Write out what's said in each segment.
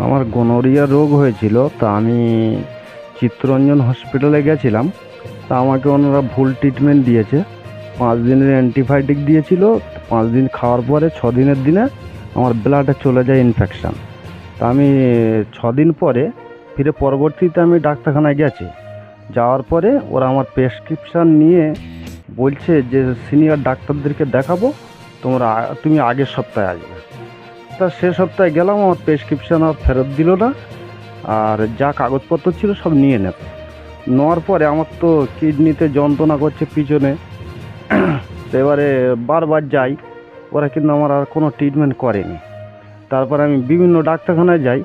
আমার গোনোরিয়া রোগ হয়েছিল, তা আমি চিত্তরঞ্জন হসপিটালে গেছিলাম। তা আমাকে ওনারা ভুল ট্রিটমেন্ট দিয়েছে। 5 দিনের অ্যান্টিবায়োটিক দিয়েছিল। 5 দিন খাওয়ার পরে 6 দিনের দিনে আমার ব্লাডে চলে যায় ইনফেকশান। তা আমি 6 দিন পরে ফিরে পরবর্তীতে আমি ডাক্তারখানায় গেছি। যাওয়ার পরে ওরা আমার প্রেসক্রিপশান নিয়ে বলছে যে সিনিয়র ডাক্তারদেরকে দেখাবো, তুমি আগের সপ্তাহে আসবে। তা সে সপ্তাহে গেলাম, আমার প্রেসক্রিপশান আর ফেরত দিল না, আর যা কাগজপত্র ছিল সব নিয়ে নেবে। নেওয়ার পরে আমার তো কিডনিতে যন্ত্রণা করছে পিছনে। তো এবারে বারবার যাই, ওরা কিন্তু আমার আর কোনো ট্রিটমেন্ট করেনি। তারপর আমি বিভিন্ন ডাক্তারখানায় যাই,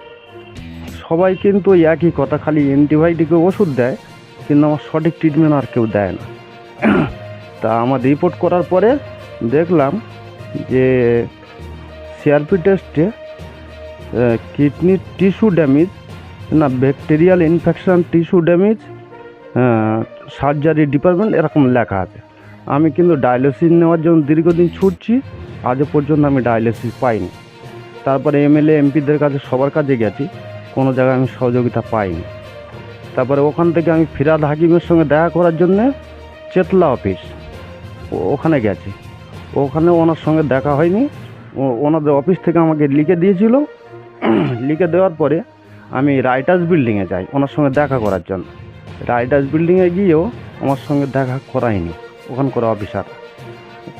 সবাই কিন্তু ওই একই কথা, খালি অ্যান্টিবায়োটিকের ওষুধ দেয়, কিন্তু আমার সঠিক ট্রিটমেন্ট আর কেউ দেয় না। তা আমার রিপোর্ট করার পরে দেখলাম যে সিআরপি টেস্টে কিডনির টিস্যু ড্যামেজ, না bacterial infection tissue damage, surgery department এরকম লেখা আছে। আমি কিন্তু ডায়ালিসিস নেওয়ার জন্য দীর্ঘদিন ছুটছি, আজও পর্যন্ত আমি ডায়ালিসিস পাইনি। তারপরে এমএলএ এমপিদের কাছে সবার কাছে গেছি, কোনো জায়গায় আমি সহযোগিতা পাইনি। তারপরে ওখান থেকে আমি ফিরহাদ হাকিমের সঙ্গে দেখা করার জন্যে চেতলা অফিস ওখানে গেছি। ওখানে ওনার সঙ্গে দেখা হয়নি। ওনাদের অফিস থেকে আমাকে লিখে দিয়েছিল। লিখে দেওয়ার পরে আমি রাইটার্স বিল্ডিংয়ে যাই ওনার সঙ্গে দেখা করার জন্য। রাইটার্স বিল্ডিংয়ে গিয়েও আমার সঙ্গে দেখা করায়নি ওখানকার অফিসার।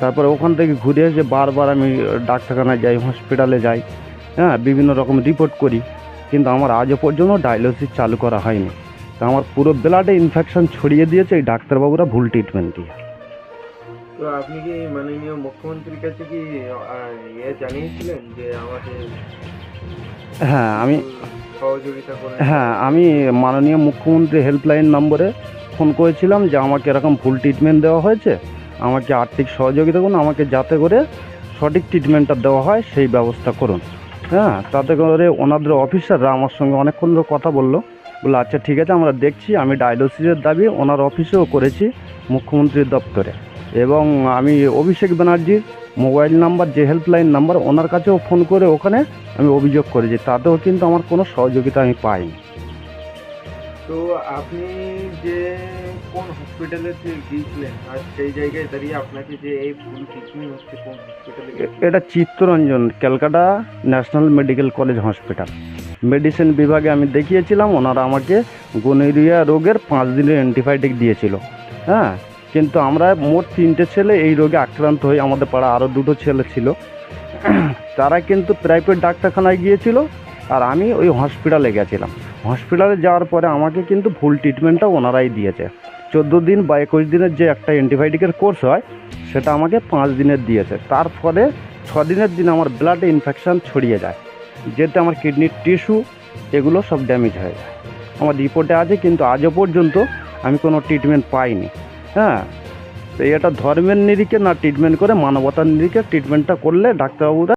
তারপরে ওখান থেকে ঘুরে এসে বারবার আমি ডাক্তারখানায় যাই, হসপিটালে যাই, বিভিন্ন রকম রিপোর্ট করি, কিন্তু আমার আজও পর্যন্ত ডায়ালিসিস চালু করা হয়নি। তা আমার পুরো ব্লাডে ইনফেকশন ছড়িয়ে দিয়েছে এই ডাক্তারবাবুরা ভুল ট্রিটমেন্ট দিয়ে। তো আপনি কি মাননীয় মুখ্যমন্ত্রীর কাছে কি জানিয়েছিলেন যে আমাকে হ্যাঁ আমি সহযোগিতা করুন? আমি মাননীয় মুখ্যমন্ত্রী হেল্পলাইন নম্বরে ফোন করেছিলাম যে আমাকে এরকম ভুল ট্রিটমেন্ট দেওয়া হয়েছে, আমাকে আর্থিক সহযোগিতা করুন, আমাকে যাতে করে সঠিক ট্রিটমেন্টটা দেওয়া হয় সেই ব্যবস্থা করুন। তাতে করে ওনাদের অফিসাররা আমার সঙ্গে অনেকক্ষণ ধরে কথা বললো আচ্ছা ঠিক আছে আমরা দেখছি। আমি ডায়ালিসিসের দাবি ওনার অফিসেও করেছি, মুখ্যমন্ত্রীর দপ্তরে, এবং আমি অভিষেক ব্যানার্জির মোবাইল নাম্বার যে হেল্পলাইন নাম্বার ওনার কাছেও ফোন করে ওখানে আমি অভিযোগ করেছি, তাতেও কিন্তু আমার কোনো সহযোগিতা আমি পাইনি। তো আপনি যে কোন হসপিটালে গিয়েছিলেন আর সেই জায়গায় দাঁড়িয়ে আপনাকে যে এই ভুল ট্রিটমেন্ট হচ্ছে কোন হসপিটালে? এটা Chittaranjan Calcutta national medical college hospital medicine বিভাগে আমি দেখিয়েছিলাম। ওনারা আমাকে গোনোরিয়া রোগের 5 দিনের অ্যান্টিবায়োটিক দিয়েছিল। কিন্তু আমরা মোট 3টে ছেলে এই রোগে আক্রান্ত হই, আমাদের পাড়া আরও 2টো ছেলে ছিল, তারা কিন্তু প্রাইভেট ডাক্তারখানায় গিয়েছিল, আর আমি ওই হসপিটালে গেছিলাম। হসপিটালে যাওয়ার পরে আমাকে কিন্তু ভুল ট্রিটমেন্টটা ওনারাই দিয়েছে। 14 দিন বা 21 দিনের যে একটা অ্যান্টিবায়োটিকের কোর্স হয় সেটা আমাকে 5 দিনের দিয়েছে। তারপরে 6 দিনের দিন আমার ব্লাডে ইনফেকশান ছড়িয়ে যায়, যেতে আমার কিডনির টিস্যু এগুলো সব ড্যামেজ হয়ে যায়। আমার রিপোর্টে আছে, কিন্তু আজও পর্যন্ত আমি কোনো ট্রিটমেন্ট পাইনি। তো এটা ধর্মের নিরিখে না ট্রিটমেন্ট করে মানবতার নিরিখে ট্রিটমেন্টটা করলে ডাক্তারবাবুরা